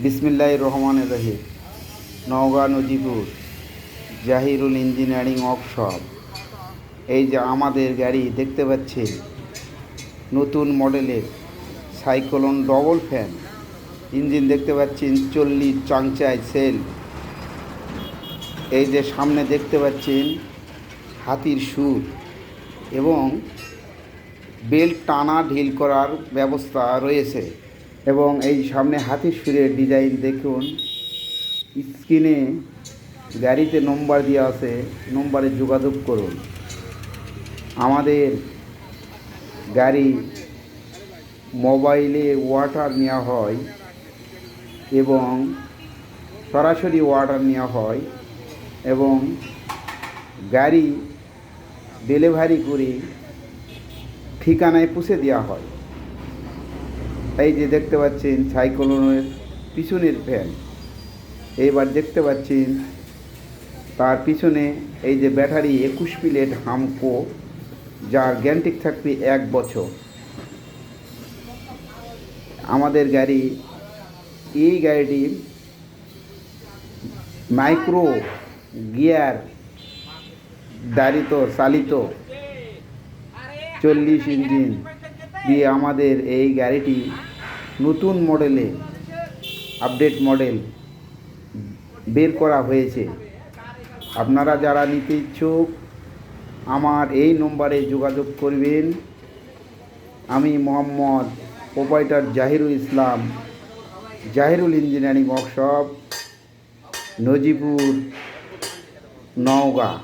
বিসমিল্লাহির রহমানির রহিম। Naogaon Najipur Jahirul engineering workshop. এই যে আমাদের গাড়ি দেখতে পাচ্ছি, নতুন মডেলের সাইক্লোন ডবল ফ্যান ইঞ্জিন দেখতে পাচ্ছেন, 40 চাংচাই সেল। এই যে সামনে দেখতে পাচ্ছেন হাতির সুর এবং বেল্ট টানা ঢিল করার ব্যবস্থা রয়েছে। এবং এই সামনে হাতির সুরের ডিজাইন দেখুন। স্ক্রিনে গাড়িতে নম্বর দেওয়া আছে, নম্বরে যোগাযোগ করুন। আমাদের গাড়ি মোবাইলে ওয়াটার নেওয়া হয় এবং সরাসরি ওয়াটার নেওয়া হয় এবং গাড়ি ডেলিভারি করে ঠিকানায় পৌঁছে দেওয়া হয়। এই যে দেখতে পাচ্ছেন সাইক্লোনের পিছনের ফ্যান। এইবার দেখতে পাচ্ছেন তার পিছনে এই যে ব্যাটারি 21 প্লেট হামকো, যার গ্যারান্টি থাকবে 1 বছর। আমাদের গাড়ি, এই গাড়িটি মাইক্রো গিয়ার চালিত 40 ইঞ্জিন দিয়ে আমাদের এই গাড়িটি নতুন মডেলে আপডেট মডেল বের করা হয়েছে। আপনারা যারা নিতে ইচ্ছুক আমার এই নম্বরে যোগাযোগ করবেন। আমি মোহাম্মদ প্রোপাইটার জাহিরুল ইসলাম, জাহিরুল ইঞ্জিনিয়ারিং ওয়ার্কশপ, নজিপুর, নওগাঁ।